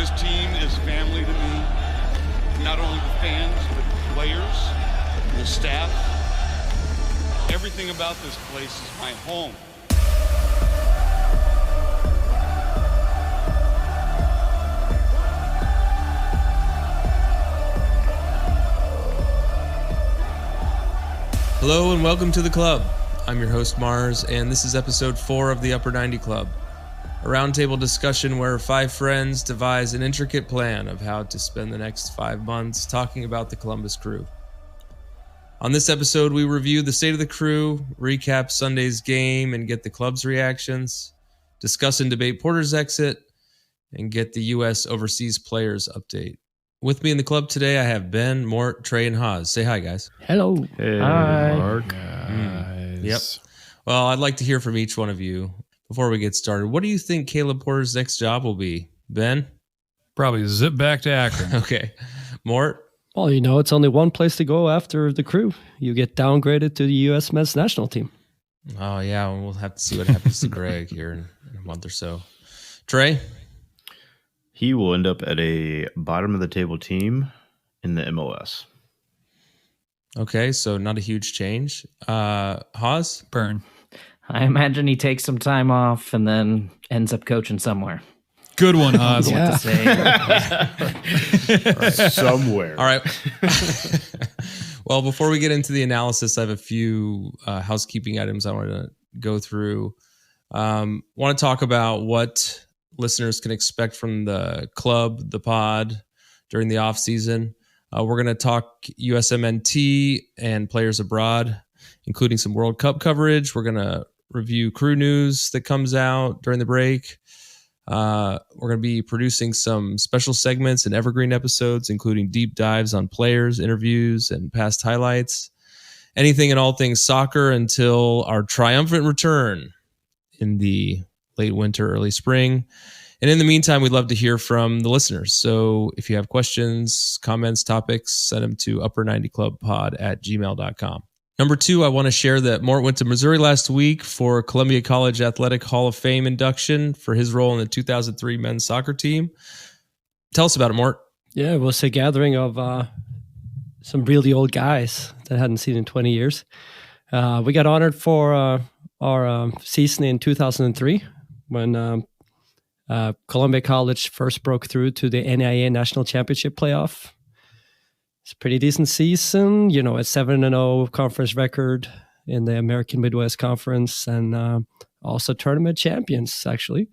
This team is family to me. Not only the fans, but the players, the staff. Everything about this place is my home. Hello and welcome to the club. I'm your host Mars, and this is episode 4 of the Upper 90 Club, a roundtable discussion where 5 friends devise an intricate plan of how to spend the next 5 months talking about the Columbus Crew. On this episode, we review the state of the crew, recap Sunday's game and get the club's reactions, discuss and debate Porter's exit, and get the U.S. overseas players update. With me in the club today, I have Ben, Mort, Trey, and Haas. Say hi, guys. Hello. Hey, hi. Mark. Yep. Well, I'd like to hear from each one of you before we get started. What do you think Caleb Porter's next job will be? Ben? Probably zip back to Akron. Okay. Mort? Well, you know, it's only one place to go after the crew. You get downgraded to the U.S. men's national team. Oh, yeah. We'll have to see what happens to Greg here in a month or so. Trey? He will end up at a bottom of the table team in the MLS. Okay, so not a huge change. Haas? Burn. I imagine he takes some time off and then ends up coaching somewhere. Good one, Haas. What to say? Right, somewhere. All right. Well, before we get into the analysis, I have a few housekeeping items I want to go through. Want to talk about what listeners can expect from the club, the pod, during the off season. We're going to talk USMNT and players abroad, including some World Cup coverage. We're going to review crew news that comes out during the break. We're going to be producing some special segments and evergreen episodes, including deep dives on players, interviews, and past highlights. Anything and all things soccer until our triumphant return in the late winter, early spring. And in the meantime, we'd love to hear from the listeners. So if you have questions, comments, topics, send them to upper90clubpod@gmail.com. Number 2, I want to share that Mort went to Missouri last week for Columbia College Athletic Hall of Fame induction for his role in the 2003 men's soccer team. Tell us about it, Mort. Yeah, it was a gathering of some really old guys that I hadn't seen in 20 years. We got honored for our season in 2003 when Columbia College first broke through to the NAIA National Championship playoff. It's a pretty decent season, you know, a 7-0 conference record in the American Midwest Conference, and also tournament champions, actually.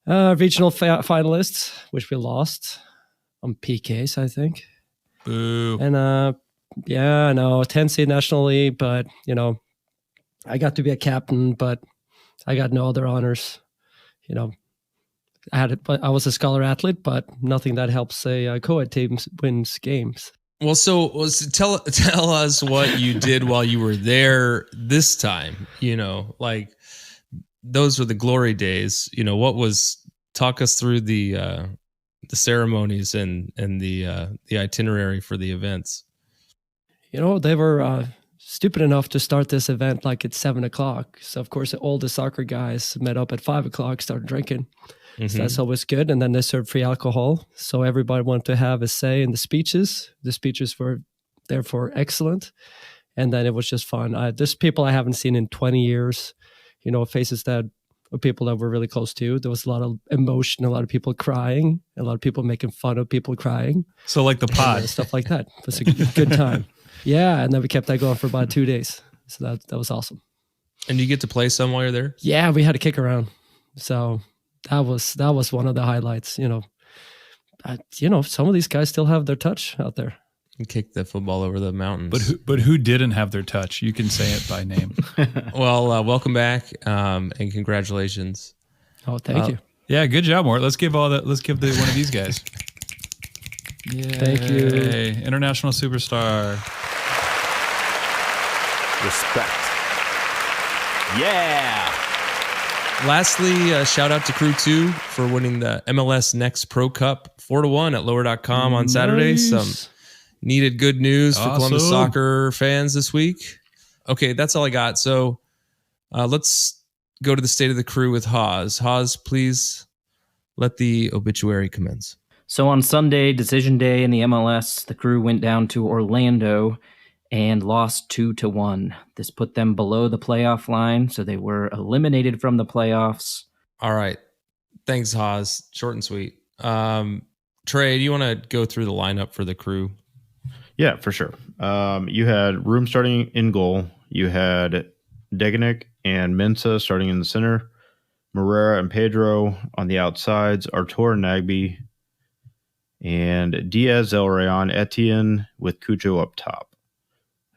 Regional finalists, which we lost on PKs, I think. Boo. And yeah, I know, 10 seed nationally, but, you know, I got to be a captain, but I got no other honors, you know. I was a scholar athlete, but nothing that helps a co-ed team wins games. Well, tell us what you did while you were there this time. You know, like those were the glory days. You know, talk us through the ceremonies and the itinerary for the events. You know, they were stupid enough to start this event like at 7:00. So of course, all the soccer guys met up at 5:00, started drinking. Mm-hmm. So that's always good. And then they served free alcohol. So everybody wanted to have a say in the speeches. The speeches were therefore excellent. And then it was just fun. There's people I haven't seen in 20 years, you know, faces that of people that we're really close to. There was a lot of emotion, a lot of people crying, a lot of people making fun of people crying. So like the pod. And stuff like that. It was a good time. Yeah. And then we kept that going for about 2 days. So that was awesome. And you get to play some while you're there? Yeah, we had to kick around. So that was one of the highlights, you know. Some of these guys still have their touch out there. And kick the football over the mountains. But who didn't have their touch? You can say it by name. Well, welcome back and congratulations. Oh, thank you. Yeah, good job, Mort. Let's give one of these guys. Yeah. Thank you. Hey, international superstar. Respect. Yeah. Lastly, shout out to Crew 2 for winning the MLS Next Pro Cup 4-1 at lower.com on Saturday. Nice. Some needed good news for Columbus Awesome. soccer fans this week. Okay, that's all I got. So let's go to the state of the crew with Haas. Haas, please let the obituary commence. So on Sunday, decision day in the MLS, the Crew went down to Orlando and lost 2-1. This put them below the playoff line, so they were eliminated from the playoffs. All right. Thanks, Haas. Short and sweet. Trey, do you want to go through the lineup for the Crew? Yeah, for sure. You had Room starting in goal. You had Degenek and Mensah starting in the center. Morera and Pedro on the outsides. Artur and Nagbe. And Diaz, El Rayon, Etienne with Cucho up top.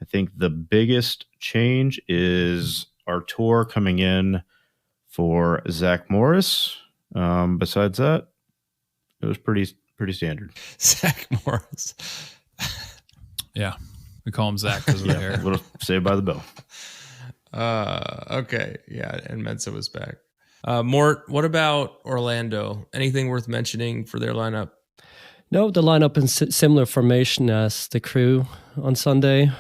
I think the biggest change is Artur coming in for Zach Morris. Besides that, it was pretty standard. Zach Morris. Yeah. We call him Zach because of the hair. A little Saved by the Bell. Okay. Yeah. And Mensah was back. Mort, what about Orlando? Anything worth mentioning for their lineup? No, the lineup in similar formation as the Crew on Sunday.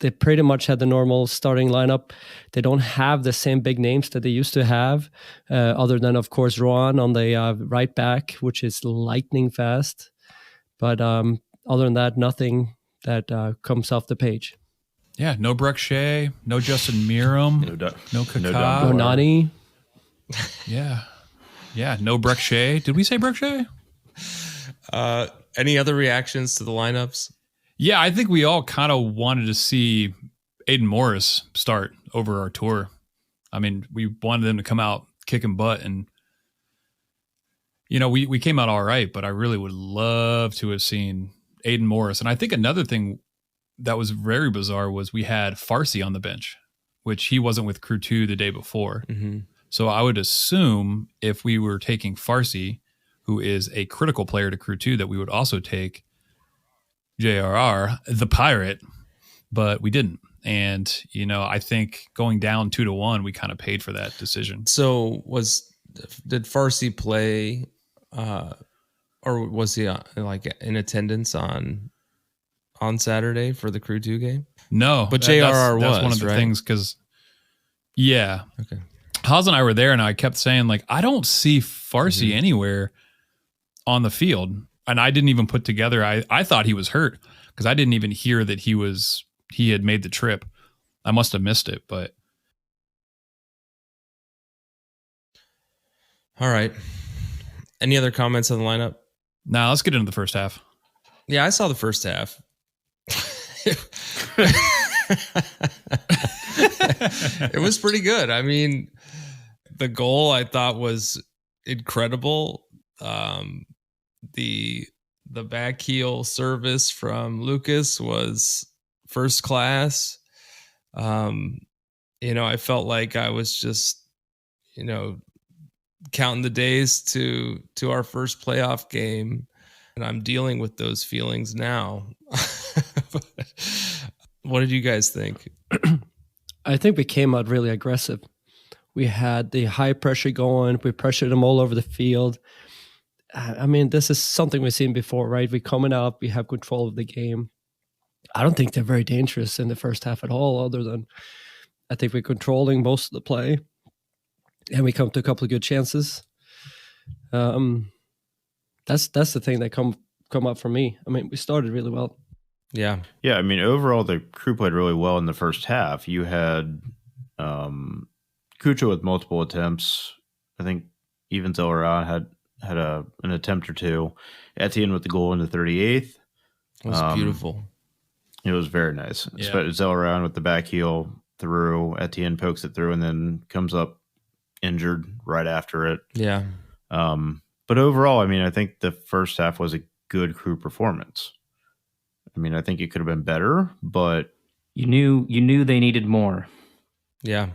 They pretty much had the normal starting lineup. They don't have the same big names that they used to have, other than, of course, Rohan on the right back, which is lightning fast. But other than that, nothing that comes off the page. Yeah, no Breck Shea, no Justin Miram, no Kaká. No Nani. Yeah. Yeah, no Breck Shea. Did we say Breck Shea? Any other reactions to the lineups? Yeah, I think we all kind of wanted to see Aiden Morris start over Artur. I mean, we wanted them to come out kicking butt, and we came out all right, but I really would love to have seen Aiden Morris. And I think another thing that was very bizarre was we had Farsi on the bench, which he wasn't with Crew 2 the day before. Mm-hmm. So I would assume if we were taking Farsi, who is a critical player to Crew 2, that we would also take JRR, the Pirate, but we didn't. And, I think going down 2-1, we kind of paid for that decision. So did Farsi play, or was he in attendance on Saturday for the Crew 2 game? No, but JRR that's was one of the right? things, because Okay. Haas and I were there, and I kept saying, I don't see Farsi anywhere on the field. And I didn't even put together, I thought he was hurt because I didn't even hear that he had made the trip. I must have missed it, but. All right. Any other comments on the lineup? Now let's get into the first half. Yeah, I saw the first half. It was pretty good. I mean, the goal I thought was incredible. The back heel service from Lucas was first class. I felt like I was just, counting the days to our first playoff game, and I'm dealing with those feelings now. What did you guys think? I think we came out really aggressive. We had the high pressure going. We pressured them all over the field. I mean, this is something we've seen before, right? We're coming out. We have control of the game. I don't think they're very dangerous in the first half at all, other than I think we're controlling most of the play. And we come to a couple of good chances. That's the thing that come up for me. I mean, we started really well. Yeah. Yeah, I mean, overall, the Crew played really well in the first half. You had Cucho with multiple attempts. I think even Zelleran had an attempt or two. Etienne with the goal in the 38th. It was beautiful. It was very nice. Yeah. Zelleran with the back heel through. Etienne pokes it through and then comes up injured right after it. Yeah. But overall, I mean, I think the first half was a good Crew performance. I mean, I think it could have been better, but You knew they needed more. Yeah.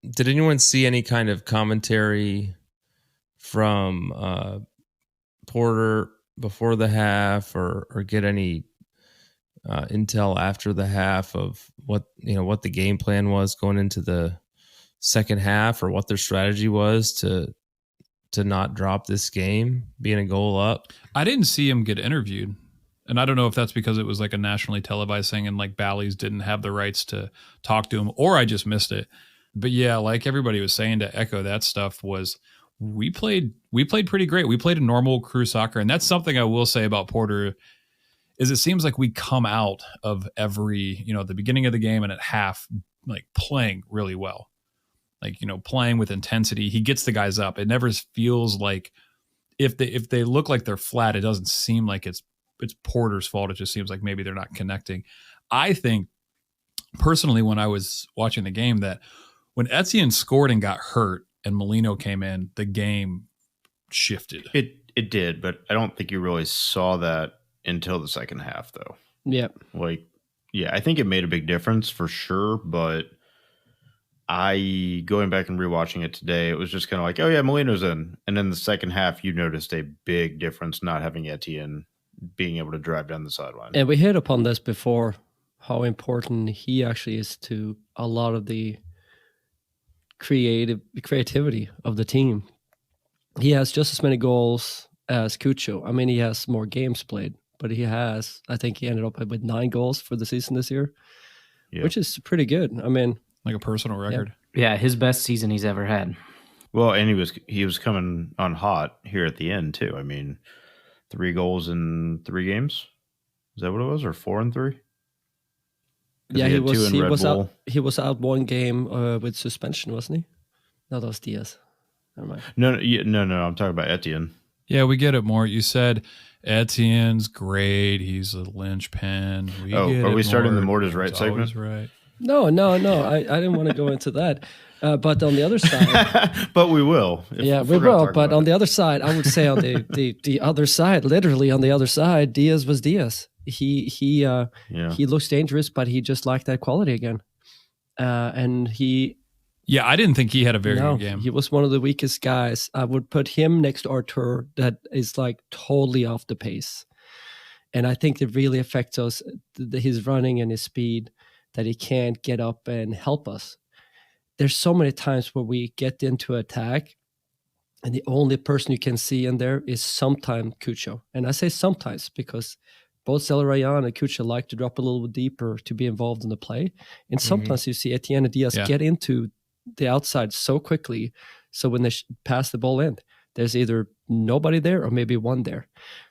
Did anyone see any kind of commentary from Porter before the half, or get any intel after the half of what the game plan was going into the second half, or what their strategy was to not drop this game, being a goal up? I didn't see him get interviewed. And I don't know if that's because it was like a nationally televised thing and like Bally's didn't have the rights to talk to him, or I just missed it. But yeah, like everybody was saying, to echo that stuff, was we played pretty great. We played a normal crew soccer, and that's something I will say about Porter is it seems like we come out of every, the beginning of the game and at half, like playing really well, like, playing with intensity. He gets the guys up. It never feels like if they look like they're flat, it doesn't seem like it's Porter's fault. It just seems like maybe they're not connecting. I think personally, when I was watching the game, that when Etienne scored and got hurt and Molino came in, the game shifted. It did, but I don't think you really saw that until the second half, though. Yeah. I think it made a big difference for sure, but going back and rewatching it today, it was just kind of like, oh yeah, Molino's in. And then the second half, you noticed a big difference not having Etienne being able to drive down the sideline. And we hit upon this before, how important he actually is to a lot of the creativity of the team. He has just as many goals as Cucho. I mean, he has more games played, but I think he ended up with 9 goals for the season this year, which is pretty good. I mean, like a personal record. Yeah, his best season he's ever had. Well, and he was coming on hot here at the end too. I mean, 3 goals in 3 games. Is that what it was, or 4 and 3? Yeah, he was out 1 game with suspension, wasn't he? No, that was Diaz. Never mind. No. I'm talking about Etienne. Yeah, we get it, Mort. You said Etienne's great. He's a linchpin. Are we starting the Mort is right segment? Right. No. I didn't want to go into that. But on the other side, but we will. We will. But on the other side, I would say on the other side, literally on the other side, Diaz was Diaz. He looks dangerous, but he just lacked that quality again. Yeah, I didn't think he had a very good game. He was one of the weakest guys. I would put him next to Artur, that is like totally off the pace. And I think it really affects us, his running and his speed, that he can't get up and help us. There's so many times where we get into attack and the only person you can see in there is sometimes Cucho. And I say sometimes because both Zelarayan and Cucho like to drop a little bit deeper to be involved in the play. And sometimes you see Etienne and Diaz get into the outside so quickly. So when they pass the ball in, there's either nobody there or maybe one there.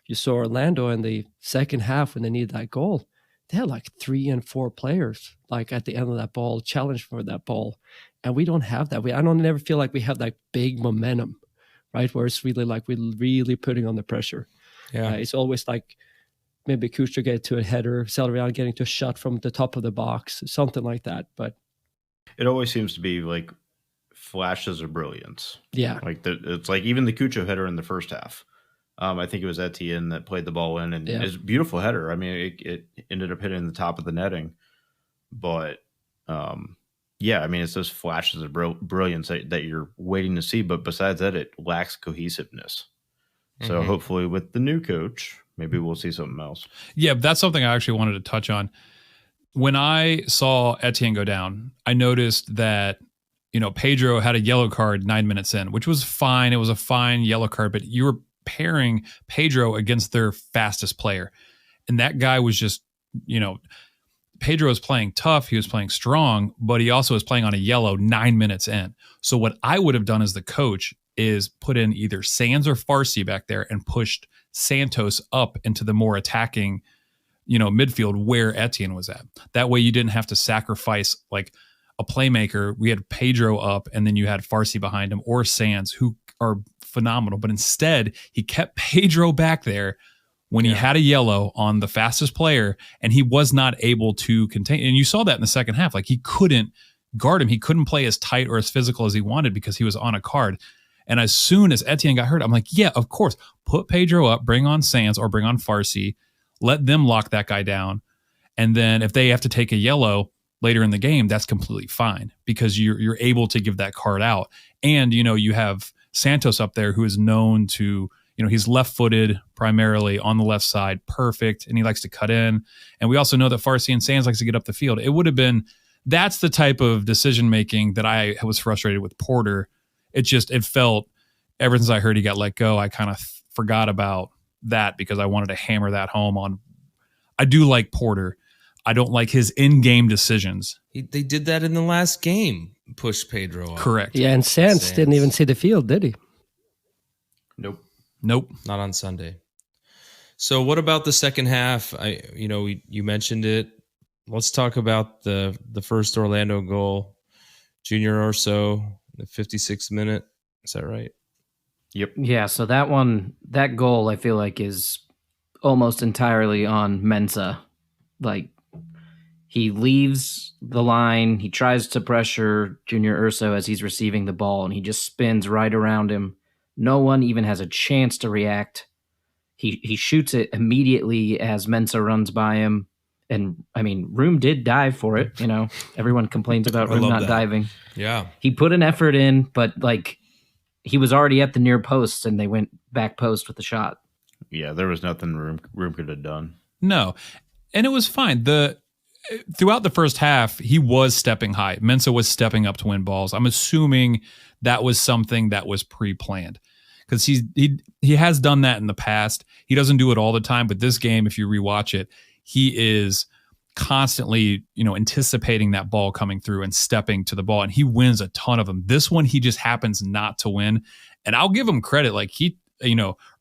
You saw Orlando in the second half when they needed that goal. They had like 3 and 4 players like at the end of that ball, challenge for that ball. And we don't have that. I don't never feel like we have that big momentum, right? Where it's really like we're really putting on the pressure. Yeah, it's always like maybe Kuster get to a header, Zelarayan getting to a shot from the top of the box, something like that. But it always seems to be like flashes of brilliance. Yeah. Like it's like even the Cucho header in the first half. I think it was Etienne that played the ball in, and it's a beautiful header. I mean, it ended up hitting the top of the netting. But, I mean, it's those flashes of brilliance that you're waiting to see. But besides that, it lacks cohesiveness. So hopefully with the new coach, maybe we'll see something else. Yeah, that's something I actually wanted to touch on. When I saw Etienne go down, I noticed that, Pedro had a yellow card 9 minutes in, which was fine. It was a fine yellow card, but you were pairing Pedro against their fastest player. And that guy was just, Pedro was playing tough. He was playing strong, but he also was playing on a yellow 9 minutes in. So what I would have done as the coach is put in either Sands or Farsi back there and pushed Santos up into the more attacking, midfield where Etienne was at. That way you didn't have to sacrifice like a playmaker. We had Pedro up and then you had Farsi behind him or Sands, who are phenomenal. But instead he kept Pedro back there when he had a yellow on the fastest player, and he was not able to contain. And you saw that in the second half. Like he couldn't guard him. He couldn't play as tight or as physical as he wanted because he was on a card. And as soon as Etienne got hurt, I'm like, yeah, of course, put Pedro up, bring on Sands or bring on Farsi, let them lock that guy down. And then if they have to take a yellow later in the game, that's completely fine because you're able to give that card out. And, you have Santos up there who is known to, he's left-footed primarily on the left side, perfect, and he likes to cut in. And we also know that Farsi and Sands likes to get up the field. It would have been, that's the type of decision-making that I was frustrated with Porter. It felt, ever since I heard he got let go, I kind of forgot about that because I wanted to hammer that home on. I do like Porter. I don't like his in-game decisions. They did that in the last game, push Pedro up. Correct. Yeah, and Sands didn't even see the field, did he? Nope. Not on Sunday. So what about the second half? You mentioned it. Let's talk about the first Orlando goal. Junior Urso, the 56th minute. Is that right? Yep. Yeah, so that goal I feel like is almost entirely on Mensah. Like, he leaves the line, he tries to pressure Junior Urso as he's receiving the ball, and he just spins right around him. No one even has a chance to react. He shoots it immediately as Mensah runs by him. And, I mean, Room did dive for it, you know. Everyone complains about Room not diving. Yeah. He put an effort in, but, like, he was already at the near post, and they went back post with the shot. Yeah, there was nothing Room could have done. No. And it was fine. Throughout the first half, he was stepping high. Mensah was stepping up to win balls. I'm assuming that was something that was pre-planned, because he has done that in the past. He doesn't do it all the time, but this game, if you rewatch it, he is constantly, anticipating that ball coming through and stepping to the ball, and he wins a ton of them. This one, he just happens not to win, and I'll give him credit. Like,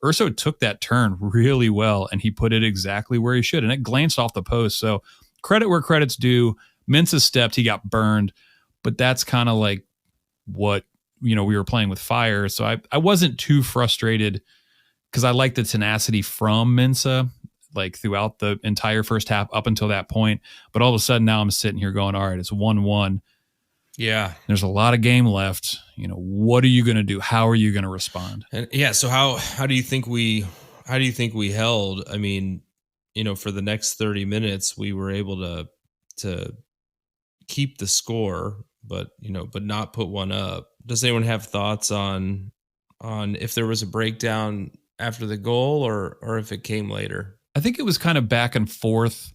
Urso took that turn really well, and he put it exactly where he should, and it glanced off the post. So credit where credit's due. Mensah stepped, he got burned, but that's kind of like what, we were playing with fire. So I wasn't too frustrated, because I like the tenacity from Mensah, like throughout the entire first half up until that point. But all of a sudden now I'm sitting here going, all right, it's 1-1. Yeah. There's a lot of game left. What are you going to do? How are you going to respond? And yeah, so how do you think we held? I mean, for the next 30 minutes we were able to keep the score, but not put one up. Does anyone have thoughts on if there was a breakdown after the goal or if it came later? I think it was kind of back and forth,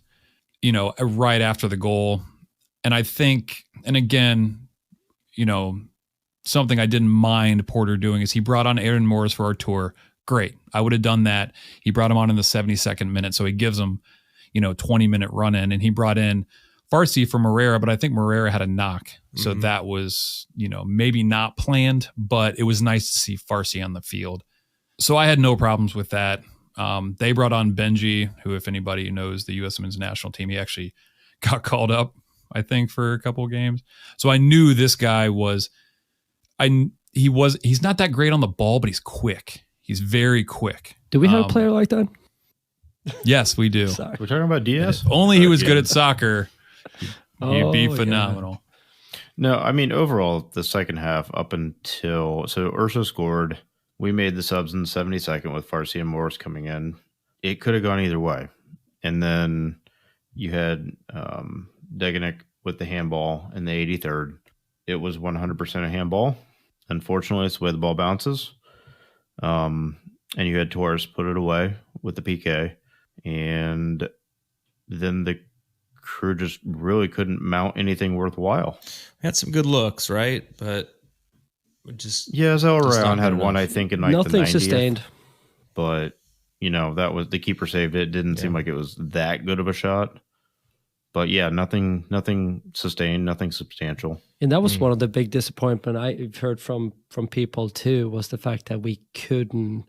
right after the goal. And I think, and again, something I didn't mind Porter doing is he brought on Aaron Morris for our tour. Great. I would have done that. He brought him on in the 72nd minute. So he gives him, 20-minute run in, and he brought in Farsi for Morera, but I think Morera had a knock. So that was, maybe not planned, but it was nice to see Farsi on the field. So I had no problems with that. They brought on Benji, who, if anybody knows the U.S. Women's National Team, he actually got called up, I think, for a couple of games. So I knew this guy he's not that great on the ball, but he's quick. He's very quick. Do we have a player like that? Yes, we do. Sorry. We're talking about Diaz? If only he was good at soccer, he'd be phenomenal. Yeah. No, I mean, overall, the second half up until... So Urso scored. We made the subs in the 72nd with Farsi and Morris coming in. It could have gone either way. And then you had Degenek with the handball in the 83rd. It was 100% a handball. Unfortunately, it's the way the ball bounces. And you had Torres put it away with the PK. And then the crew just really couldn't mount anything worthwhile. Had some good looks, right? But just... Yeah, Zell Round had one, I think, in like nothing the 90th. Sustained. But, that was... The keeper saved it. Didn't seem like it was that good of a shot. But yeah, nothing sustained, nothing substantial. And that was one of the big disappointment I've heard from people too, was the fact that we couldn't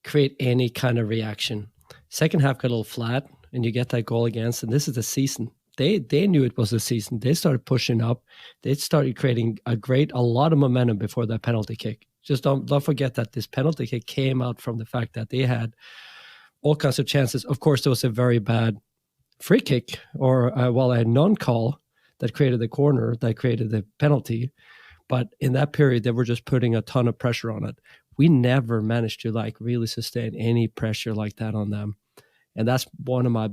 create any kind of reaction. Second half got a little flat, and you get that goal against, and this is the season. They knew it was the season. They started pushing up. They started creating a lot of momentum before that penalty kick. Just don't forget that this penalty kick came out from the fact that they had all kinds of chances. Of course, there was a very bad free kick or a non-call that created the corner, that created the penalty. But in that period, they were just putting a ton of pressure on it. We never managed to really sustain any pressure like that on them. And that's one of my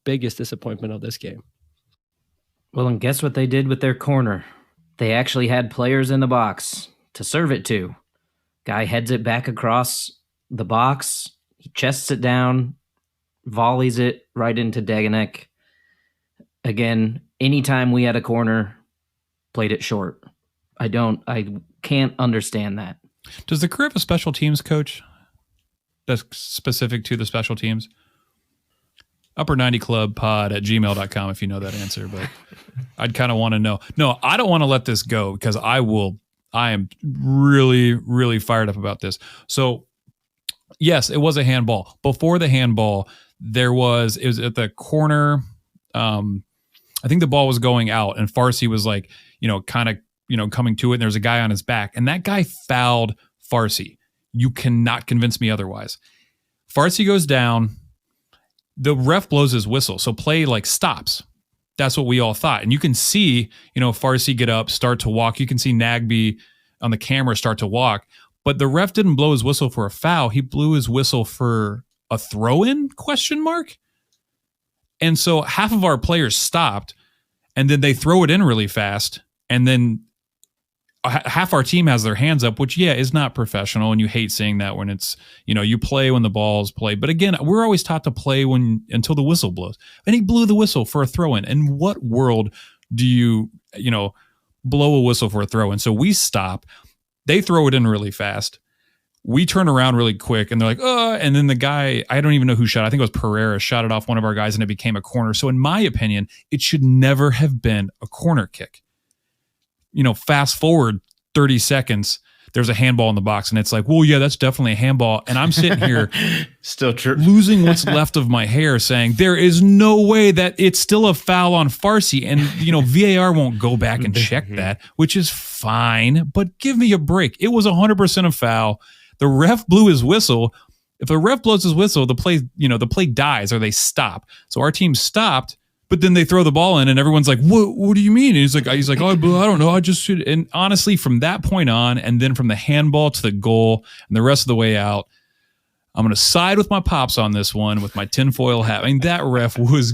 biggest disappointment of this game. Well, and guess what they did with their corner? They actually had players in the box to serve it to. Guy heads it back across the box. He chests it down, volleys it right into Degenek. Again, anytime we had a corner, played it short. I can't understand that. Does the crew have a special teams coach that's specific to the special teams? upper90clubpod@gmail.com if you know that answer, but I'd kind of want to know. No, I don't want to let this go, because I will I am really, really fired up about this. So, yes, it was a handball. Before the handball, it was at the corner. I think the ball was going out, and Farsi was like, kind of, coming to it. And there's a guy on his back, and that guy fouled Farsi. You cannot convince me otherwise. Farsi goes down. The ref blows his whistle, so play like stops. That's what we all thought. And you can see, Farsi get up, start to walk. You can see Nagby on the camera start to walk. But the ref didn't blow his whistle for a foul. He blew his whistle for a throw-in, ? And so half of our players stopped, and then they throw it in really fast. And then half our team has their hands up, which, is not professional. And you hate seeing that when it's, you play when the ball's played. But again, we're always taught to play until the whistle blows. And he blew the whistle for a throw-in. In what world do you, blow a whistle for a throw-in? So we stop. They throw it in really fast. We turn around really quick, and they're like, and then the guy, I don't even know who shot. I think it was Pereira, shot it off one of our guys, and it became a corner. So in my opinion, it should never have been a corner kick. Fast forward 30 seconds, there's a handball in the box, and it's like, well, yeah, that's definitely a handball. And I'm sitting here still true, losing what's left of my hair, saying there is no way that it's still a foul on Farsi. And, VAR won't go back and check that, which is fine, but give me a break. It was 100% a foul. The ref blew his whistle. If the ref blows his whistle, the play dies, or they stop. So our team stopped, but then they throw the ball in, and everyone's like, what do you mean? And he's like, oh, I don't know. I just should. And honestly, from that point on, and then from the handball to the goal and the rest of the way out, I'm going to side with my pops on this one with my tinfoil hat. I mean, that ref was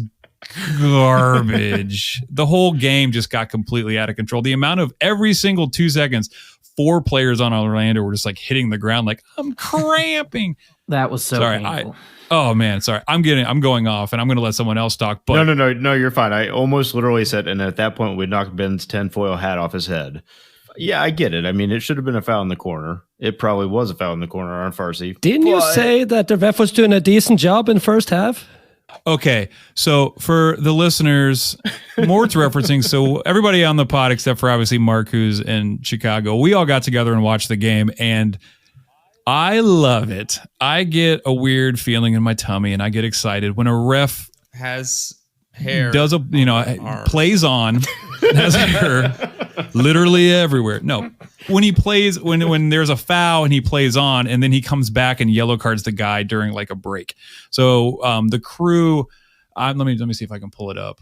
garbage. The whole game just got completely out of control. The amount of every single 2 seconds, 4 players on Orlando were just like hitting the ground like, I'm cramping. That was so painful. Oh man, sorry. I'm going off, and I'm going to let someone else talk. But no, you're fine. I almost literally said, and at that point we knocked Ben's tinfoil hat off his head. Yeah, I get it. I mean, it should have been a foul in the corner. It probably was a foul in the corner on Farsi. Didn't you say that the ref was doing a decent job in first half? Okay, so for the listeners, Mort's referencing, so everybody on the pod except for obviously Mark, who's in Chicago, we all got together and watched the game, and I love it. I get a weird feeling in my tummy, and I get excited when a ref has hair, plays on, has hair literally everywhere. No, when he plays, when there's a foul and he plays on, and then he comes back and yellow cards the guy during like a break. So the crew, let me see if I can pull it up.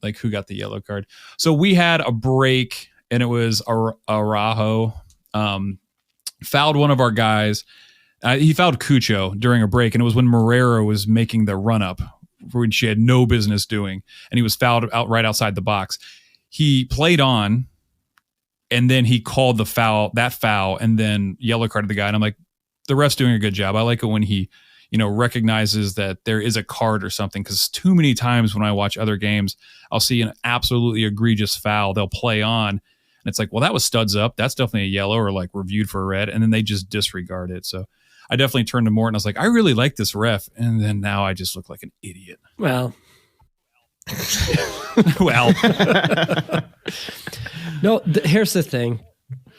Like who got the yellow card? So we had a break, and it was Araujo. Fouled one of our guys. He fouled Cucho during a break, and it was when Morera was making the run-up, which she had no business doing, and he was fouled right outside the box. He played on, and then he called that foul, and then yellow carded the guy. And I'm like, the ref's doing a good job. I like it when he, recognizes that there is a card or something, because too many times when I watch other games, I'll see an absolutely egregious foul. They'll play on, and it's like, well, that was studs up. That's definitely a yellow, or like reviewed for a red. And then they just disregard it. So I definitely turned to Mort, and I was like, I really like this ref. And then now I just look like an idiot. Well, no, here's the thing.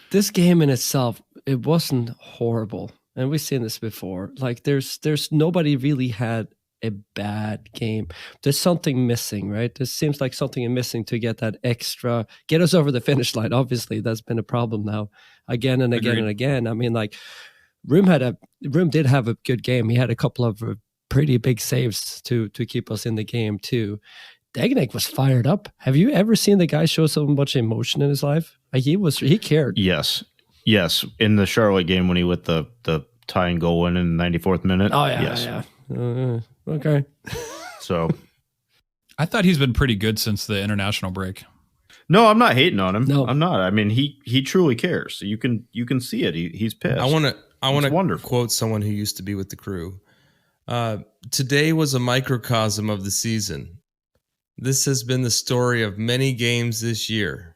This game in itself, it wasn't horrible. And we've seen this before. Like there's nobody really had a bad game. There's something missing, right? There seems like something is missing to get that extra, get us over the finish line. Obviously, that's been a problem now again and again and again. I mean, like Room did have a good game. He had a couple of pretty big saves to keep us in the game too. Degnick was fired up. Have you ever seen the guy show so much emotion in his life? Like he cared. Yes. In the Charlotte game when he with the tying goal in the 94th minute. Oh yeah, yes. Yeah. Okay. So I thought he's been pretty good since the international break. No, I'm not hating on him. No. I'm not. I mean, he truly cares. You can see it. He's pissed. I want to quote someone who used to be with the crew. Today was a microcosm of the season. This has been the story of many games this year.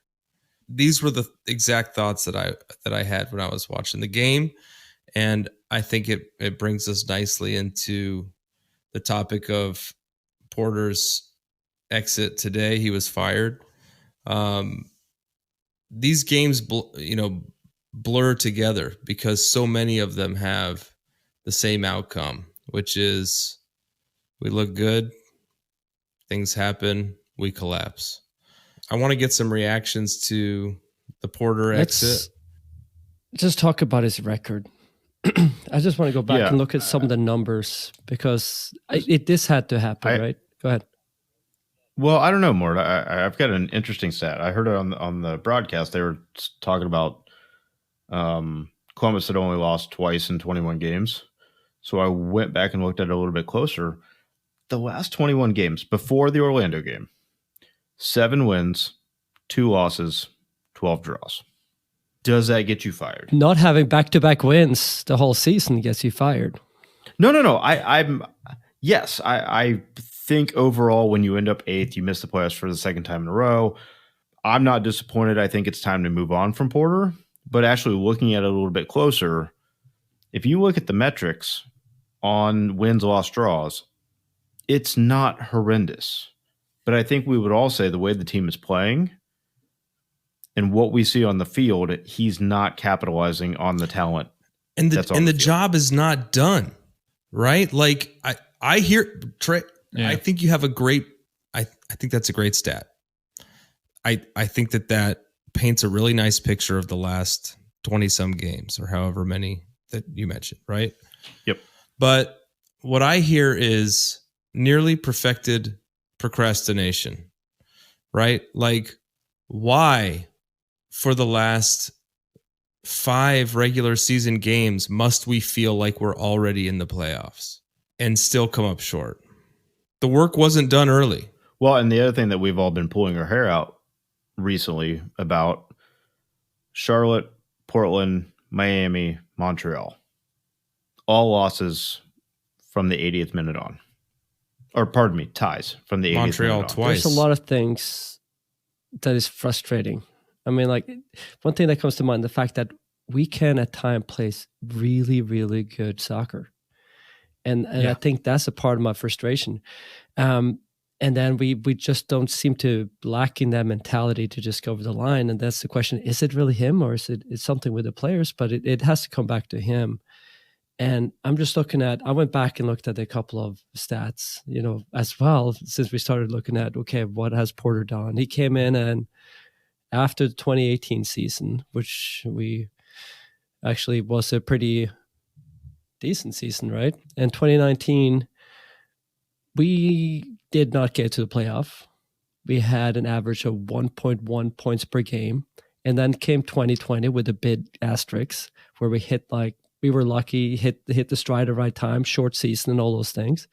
These were the exact thoughts that I had when I was watching the game, and I think it brings us nicely into the topic of Porter's exit today. He was fired. These games, blur together because so many of them have the same outcome, which is we look good, things happen, we collapse. I want to get some reactions to the Porter exit. Let's just talk about his record. I just want to go back and look at some of the numbers because this had to happen, right? Go ahead. Well, I don't know, Mort. I've got an interesting stat. I heard it on the broadcast. They were talking about Columbus had only lost twice in 21 games. So I went back and looked at it a little bit closer. The last 21 games before the Orlando game, 7 wins, 2 losses, 12 draws. Does that get you fired? Not having back-to-back wins the whole season gets you fired. No. I think overall when you end up 8th, you miss the playoffs for the second time in a row. I'm not disappointed. I think it's time to move on from Porter. But actually looking at it a little bit closer, if you look at the metrics on wins, loss, draws, it's not horrendous. But I think we would all say the way the team is playing and what we see on the field, he's not capitalizing on the talent. And the job is not done, right? Like I hear Trey, I think you have a great I think that's a great stat. I think that paints a really nice picture of the last 20 some games or however many that you mentioned, right? Yep. But what I hear is nearly perfected procrastination, right? Like, why for the last 5 regular season games must we feel like we're already in the playoffs and still come up short? The work wasn't done early. Well, and the other thing that we've all been pulling our hair out recently about Charlotte, Portland, Miami, Montreal, all losses from the 80th minute on. Or pardon me, ties from the 80th Montreal minute on. twice. There's a lot of things that is frustrating. I mean, like, one thing that comes to mind, the fact that we can at times play really, really good soccer. And I think that's a part of my frustration. And then we just don't seem to lack in that mentality to just go over the line. And that's the question, is it really him or is it's something with the players? But it has to come back to him. And I'm just looking at, I went back and looked at a couple of stats, as well, since we started looking at, okay, what has Porter done? He came in and after the 2018 season, which we actually was a pretty decent season, right? And 2019, we did not get to the playoff. We had an average of 1.1 points per game. And then came 2020 with a big asterisk where we hit we were lucky, hit the stride at the right time, short season and all those things.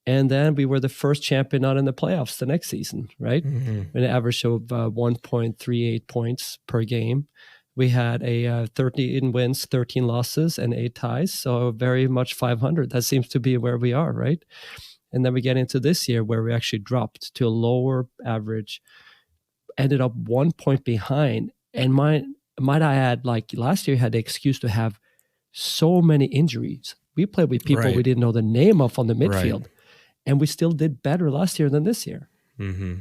And then we were the first champion not in the playoffs the next season, right? Mm-hmm. An average of 1.38 points per game. We had a 13 wins, 13 losses, and 8 ties. So very much 500. That seems to be where we are, right? And then we get into this year where we actually dropped to a lower average, ended up 1 point behind. And might I add, like last year had the excuse to have so many injuries. We played with people we didn't know the name of on the midfield. Right. And we still did better last year than this year. Mm-hmm.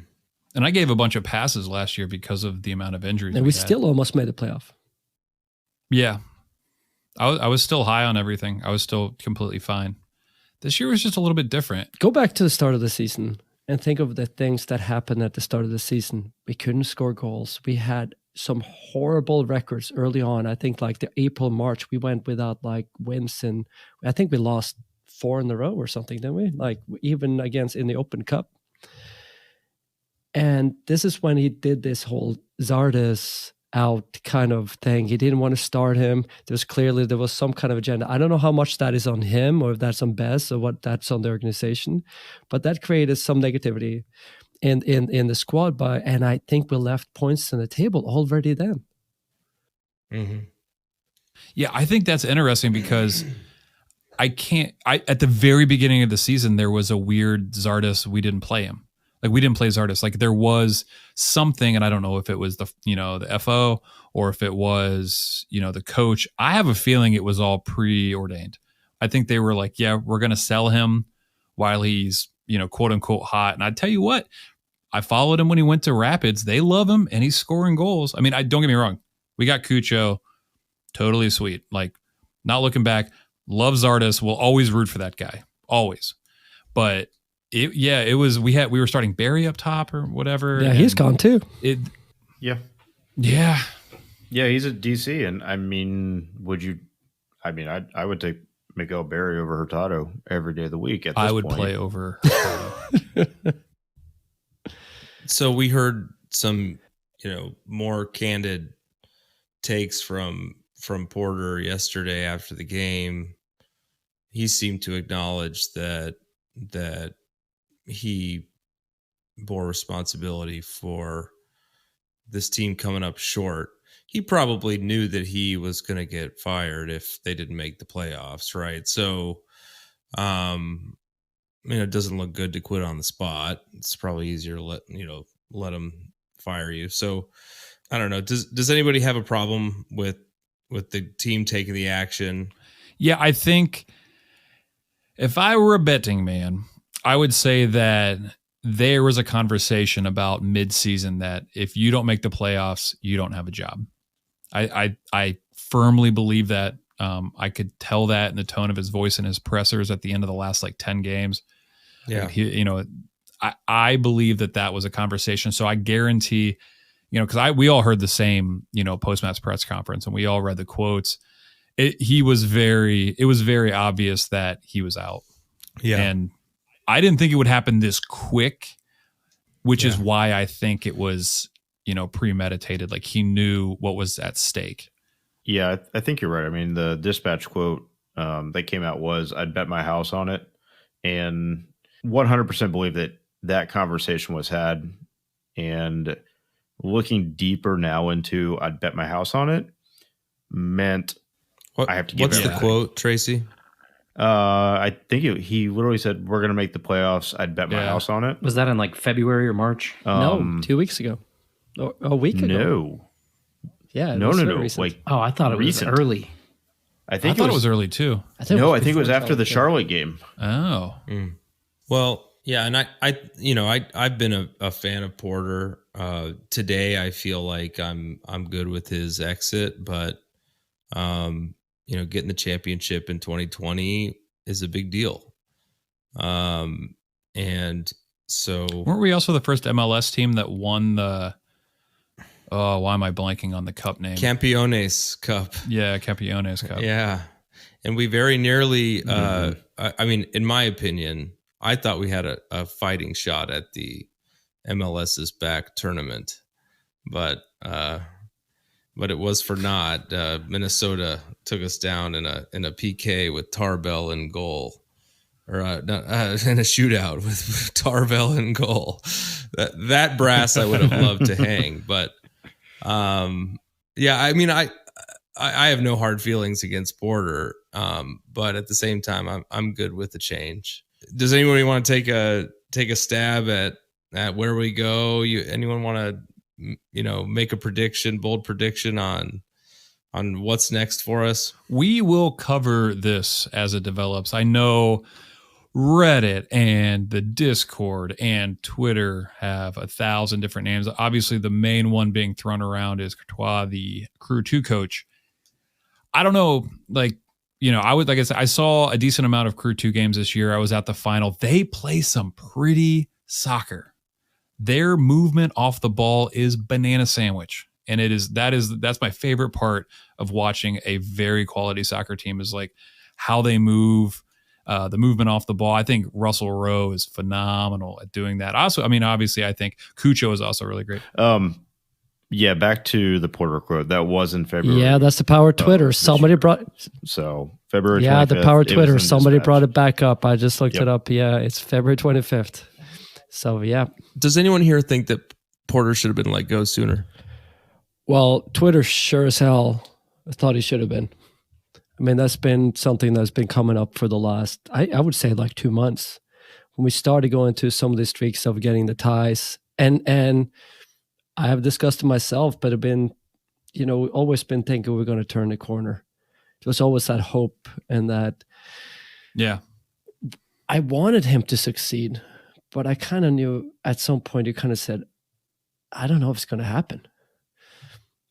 And I gave a bunch of passes last year because of the amount of injuries. And we still almost made the playoff. Yeah. I was still high on everything. I was still completely fine. This year was just a little bit different. Go back to the start of the season and think of the things that happened at the start of the season. We couldn't score goals. We had some horrible records early on. I think like the April, March, we went without wins. And I think we lost 4 in a row or something, didn't we? Like even against in the Open Cup. And this is when he did this whole Zardes out kind of thing. He didn't want to start him. There was some kind of agenda. I don't know how much that is on him or if that's on Bez or what that's on the organization, but that created some negativity in the squad. And I think we left points on the table already then. Mm-hmm. Yeah, I think that's interesting because at the very beginning of the season, there was a weird Zardes, we didn't play him. Like we didn't play Zardes. Like there was something, and I don't know if it was the FO or if it was, the coach. I have a feeling it was all preordained. I think they were like, yeah, we're going to sell him while he's, quote unquote hot. And I tell you what, I followed him when he went to Rapids. They love him and he's scoring goals. I mean, don't get me wrong. We got Cucho. Totally sweet. Like, not looking back, loves Zardes, will always root for that guy. Always. But it was, we were starting Barry up top or whatever. Yeah, he's gone too. Yeah. Yeah. Yeah, he's at DC. And I mean, I would take Miguel Berry over Hurtado every day of the week at this I would point. play over. So we heard some, more candid takes from Porter yesterday after the game. He seemed to acknowledge that he bore responsibility for this team coming up short. He probably knew that he was going to get fired if they didn't make the playoffs, right? So, it doesn't look good to quit on the spot. It's probably easier to let them fire you. So, I don't know. Does anybody have a problem with the team taking the action? Yeah, I think if I were a betting man, I would say that there was a conversation about midseason that if you don't make the playoffs, you don't have a job. I firmly believe that. I could tell that in the tone of his voice and his pressers at the end of the last 10 games. Yeah. I believe that was a conversation. So I guarantee, because we all heard the same, post-match press conference, and we all read the quotes. It was very obvious that he was out. Yeah. And I didn't think it would happen this quick, which is why I think it was, premeditated. Like, he knew what was at stake. Yeah, I think you're right. I mean, the dispatch quote that came out was, "I'd bet my house on it," and 100% believe that conversation was had. And looking deeper now into "I'd bet my house on it" meant I have to give What's the quote, Tracy? I think he literally said, "We're going to make the playoffs. I'd bet my house on it." Was that in February or March? No, 2 weeks ago. Or a week ago. No. Yeah. No. Recent. I thought it was early. I thought it was early too. I think it was after the Charlotte game. Oh. Well, yeah, and I've been a fan of Porter. Today I feel like I'm good with his exit, but getting the championship in 2020 is a big deal. And so weren't we also the first MLS team that won the why am I blanking on the cup name? Campeones Cup. Yeah, Campeones Cup. Yeah. And we very nearly in my opinion, I thought we had a fighting shot at the MLS's back tournament, but it was for naught. Minnesota took us down in a PK with Tarbell in goal, or in a shootout with Tarbell in goal. That brass I would have loved to hang, but I have no hard feelings against Porter, but at the same time, I'm good with the change. Does anybody want to take a stab at where we go? Anyone want to make a bold prediction on what's next for us? We will cover this as it develops. I know Reddit and the Discord and Twitter have 1,000 different names. Obviously, the main one being thrown around is Courtois, the Crew 2 coach. I don't know, I saw a decent amount of Crew 2 games this year. I was at the final. They play some pretty soccer. Their movement off the ball is banana sandwich. And that's my favorite part of watching a very quality soccer team, is how they move, the movement off the ball. I think Russell Rowe is phenomenal at doing that. Also, obviously I think Cucho is also really great. Yeah, back to the Porter quote. That was in February. Yeah, that's the power Twitter. Somebody brought. So February 25th. Yeah, the power Twitter. Somebody brought it back up. I just looked it up. Yeah, it's February 25th. So, yeah. Does anyone here think that Porter should have been let go sooner? Well, Twitter sure as hell thought he should have been. That's been something that's been coming up for the last, I would say 2 months. When we started going to some of the streaks of getting the ties. And I have discussed it myself, but I've been, always been thinking we're going to turn the corner. There was always that hope and that. Yeah. I wanted him to succeed, but I kind of knew at some point you kind of said, I don't know if it's going to happen.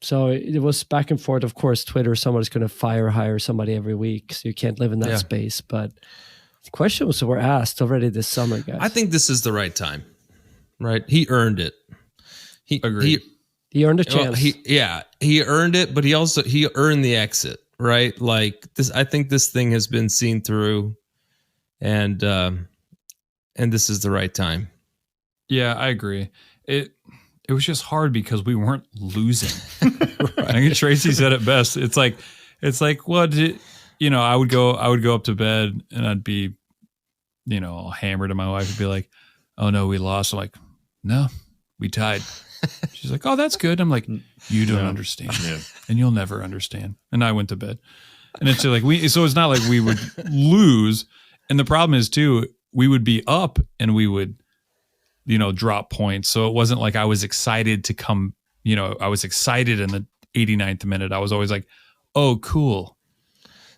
So it was back and forth. Of course, Twitter, somebody's going to hire somebody every week. So you can't live in that space. But questions were asked already this summer, guys. I think this is the right time, right? He earned it. Agreed. He earned a chance. He earned it, but he earned the exit, right? Like this, I think this thing has been seen through, and this is the right time. Yeah, I agree. It was just hard because we weren't losing. Right. I think Tracy said it best. It's like what I would go up to bed and I'd be, all hammered, and my wife would be like, "Oh no, we lost." I'm like, "No, we tied." She's like, "Oh, that's good." I'm like, "You don't understand, and you'll never understand." And I went to bed. And it's like so it's not like we would lose. And the problem is too, we would be up and we would, drop points. So it wasn't like I was excited to come, I was excited in the 89th minute. I was always like, "Oh, cool."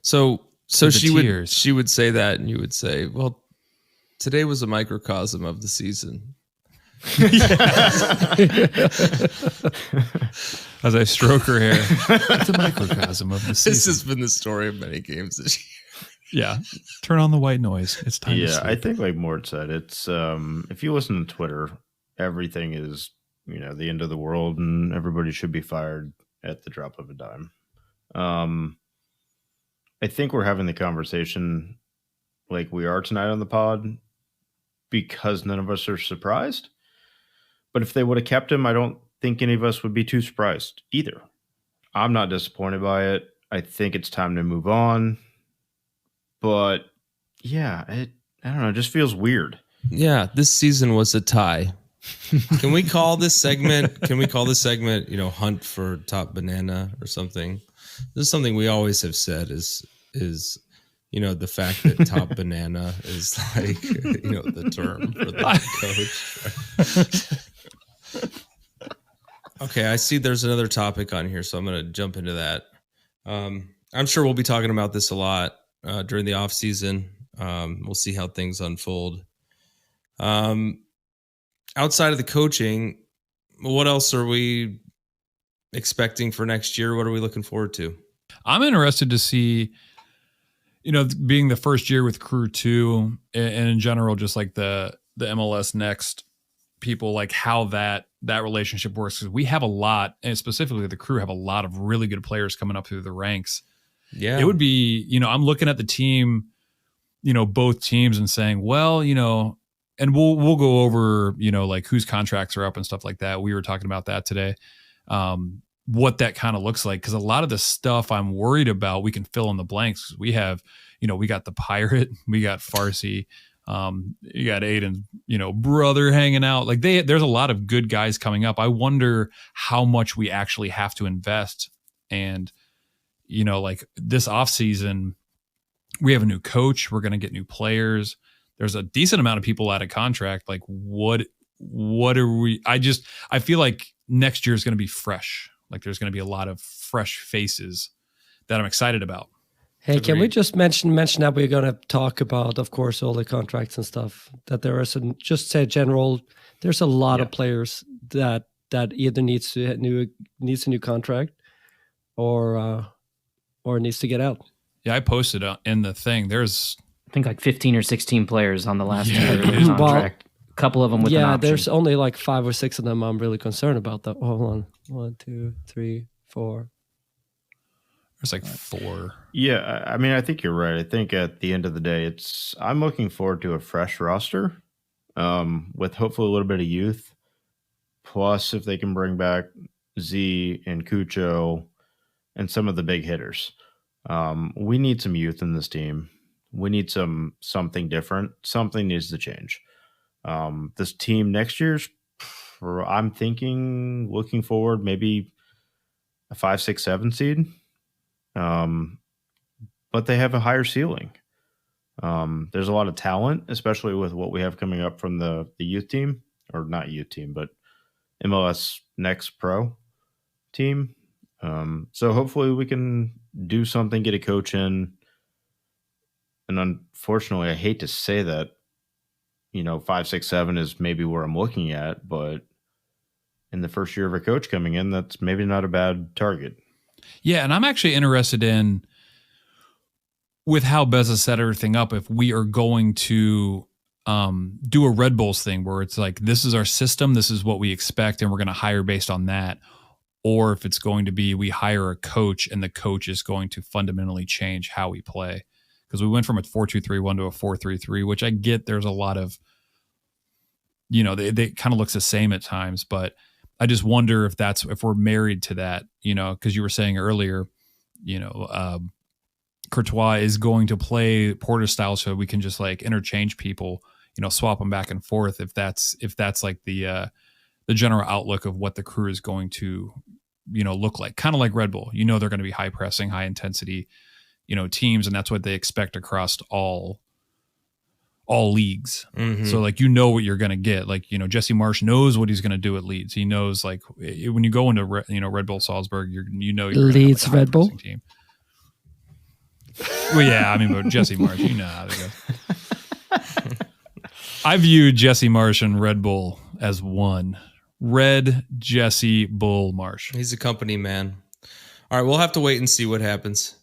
So she would say that, and you would say, "Well, today was a microcosm of the season." As I stroke her hair, it's a microcosm of the season. This has been the story of many games this year. Yeah, turn on the white noise. It's time. Yeah, I think like Mort said, it's if you listen to Twitter, everything is the end of the world, and everybody should be fired at the drop of a dime. I think we're having the conversation like we are tonight on the pod because none of us are surprised. But if they would have kept him, I don't think any of us would be too surprised either. I'm not disappointed by it. I think it's time to move on. But yeah, I don't know. It just feels weird. Yeah, this season was a tie. Can we call this segment? Hunt for top banana or something? This is something we always have said is the fact that top banana is like the term for the coach. Okay, I see there's another topic on here, so I'm going to jump into that. I'm sure we'll be talking about this a lot during the off season. We'll see how things unfold. Outside of the coaching, what else are we expecting for next year? What are we looking forward to? I'm interested to see, being the first year with Crew 2 and in general, just like the MLS Next people, like how that relationship works. Because we have a lot, and specifically the Crew have a lot of really good players coming up through the ranks. Yeah. It would be, I'm looking at the team, both teams and saying, well, and we'll go over, like whose contracts are up and stuff like that. We were talking about that today. What that kind of looks like. Cause a lot of the stuff I'm worried about, we can fill in the blanks. We have, we got the Pirate, we got Farsi, you got Aiden's, brother hanging out. Like there's a lot of good guys coming up. I wonder how much we actually have to invest. And, like this off season, we have a new coach. We're going to get new players. There's a decent amount of people out of contract. Like what are we? I feel like next year is going to be fresh. Like there's going to be a lot of fresh faces that I'm excited about. Hey, can we just mention that we're going to talk about, of course, all the contracts and stuff, that there are some, just say general, there's a lot of players that either needs a new contract or needs to get out. Yeah, I posted in the thing. There's, I think like 15 or 16 players on the last year contract. A couple of them with an option. There's only like 5 or 6 of them I'm really concerned about. Hold on. 1, 2, 3, 4. There's like 4. Yeah, I mean, I think you're right. I think at the end of the day, I'm looking forward to a fresh roster with hopefully a little bit of youth. Plus, if they can bring back Z and Cucho and some of the big hitters. We need some youth in this team. We need something different. Something needs to change. This team next year's, I'm thinking, looking forward, maybe a 5, 6, 7 seed. But they have a higher ceiling. There's a lot of talent, especially with what we have coming up from the youth team, or not youth team, but MLS Next Pro team. So hopefully we can do something, get a coach in. And unfortunately, I hate to say that, 5, 6, 7 is maybe where I'm looking at, but in the first year of a coach coming in, that's maybe not a bad target. Yeah, and I'm actually interested in, with how Bez has set everything up, if we are going to do a Red Bulls thing where it's like, this is our system, this is what we expect, and we're going to hire based on that. Or if it's going to be, we hire a coach and the coach is going to fundamentally change how we play. Because we went from a 4-2-3-1 to a 4-3-3, which I get there's a lot of, they kind of looks the same at times, but I just wonder if we're married to that, because you were saying earlier, Courtois is going to play Porter style so we can just like interchange people, swap them back and forth. If that's like the general outlook of what the crew is going to, look like, kind of like Red Bull, they're going to be high pressing, high intensity, teams. And that's what they expect across all leagues. Mm-hmm. So like, what you're going to get, like, Jesse Marsh knows what he's going to do at Leeds. He knows like when you go into, Red Bull Salzburg, you're Leeds Red Bull team. Well, yeah, but Jesse Marsh, how to go. I view Jesse Marsh and Red Bull as one. Red Jesse Bull Marsh. He's a company man. All right, we'll have to wait and see what happens.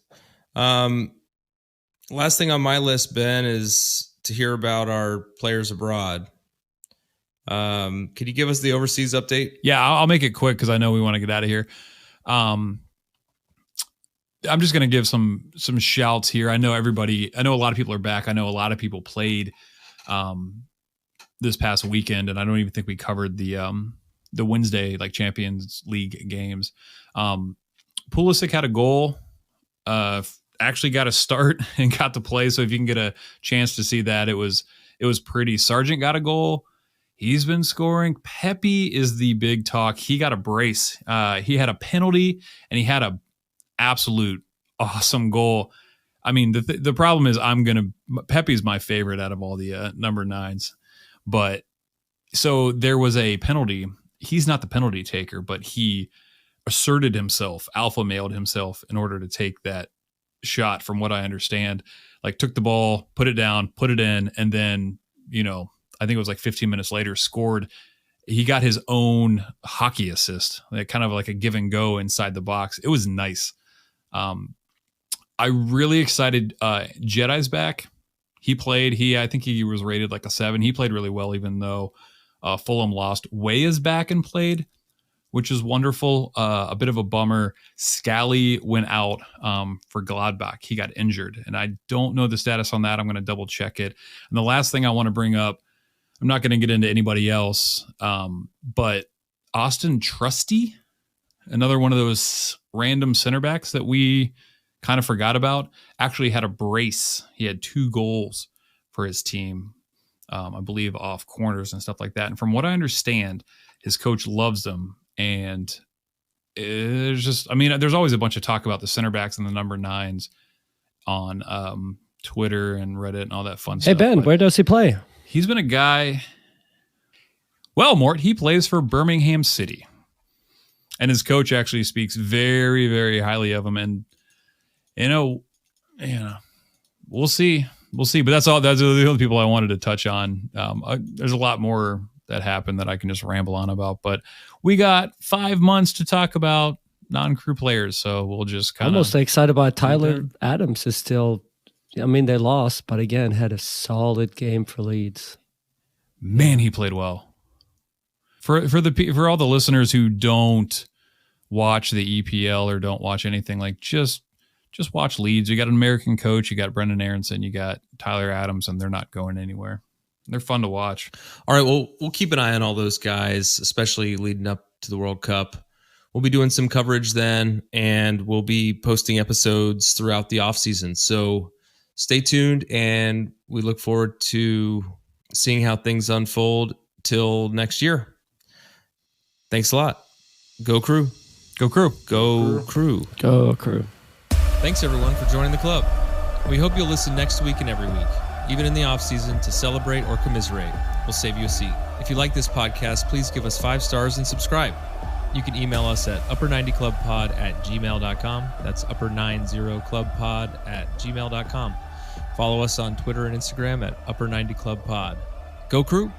Last thing on my list, Ben, is to hear about our players abroad. Could you give us the overseas update? Yeah, I'll make it quick because I know we want to get out of here. I'm just going to give some shouts here. I know a lot of people are back. I know a lot of people played this past weekend, and I don't even think we covered the Wednesday like Champions League games. Pulisic had a goal, actually got a start and got to play. So if you can get a chance to see that, it was pretty. Sargent got a goal. He's been scoring. Pepe is the big talk. He got a brace. He had a penalty and he had a absolute awesome goal. The problem is Pepe's my favorite out of all the number 9s, but so there was a penalty. He's not the penalty taker, but he asserted himself, alpha mailed himself in order to take that shot, from what I understand. Like, took the ball, put it down, put it in, and then, I think it was like 15 minutes later, scored. He got his own hockey assist, like kind of like a give and go inside the box. It was nice. I'm really excited. Jedi's back. He played. I think he was rated like a 7. He played really well, even though Fulham lost. Way is back and played, which is wonderful. A bit of a bummer. Scally went out for Gladbach. He got injured, and I don't know the status on that. I'm going to double check it. And the last thing I want to bring up, I'm not going to get into anybody else, but Austin Trustee, another one of those random center backs that we kind of forgot about, actually had a brace. He had 2 goals for his team, I believe off corners and stuff like that. And from what I understand, his coach loves them. And it's just, there's always a bunch of talk about the center backs and the number 9s on Twitter and Reddit and all that fun stuff. Hey, Ben, where does he play? He's been a guy. Well, Mort, he plays for Birmingham City. And his coach actually speaks very, very highly of him. And, we'll see. But that's the only people I wanted to touch on. There's a lot more that happened that I can just ramble on about. But we got 5 months to talk about non-crew players. So we'll just kind of... Almost excited about Tyler Adams is still... they lost, but again, had a solid game for Leeds. Man, he played well. For all the listeners who don't watch the EPL or don't watch anything, like just watch Leeds. You got an American coach, you got Brendan Aronson, you got Tyler Adams, and they're not going anywhere. They're fun to watch. All right, well, we'll keep an eye on all those guys, especially leading up to the World Cup. We'll be doing some coverage then, and we'll be posting episodes throughout the offseason. So stay tuned, and we look forward to seeing how things unfold till next year. Thanks a lot. Go Crew. Go Crew. Go Crew. Go Crew. Thanks, everyone, for joining the club. We hope you'll listen next week and every week, even in the off-season, to celebrate or commiserate. We'll save you a seat. If you like this podcast, please give us 5 stars and subscribe. You can email us at upper90clubpod@gmail.com. That's upper90clubpod@gmail.com. Follow us on Twitter and Instagram at upper90clubpod. Go Crew!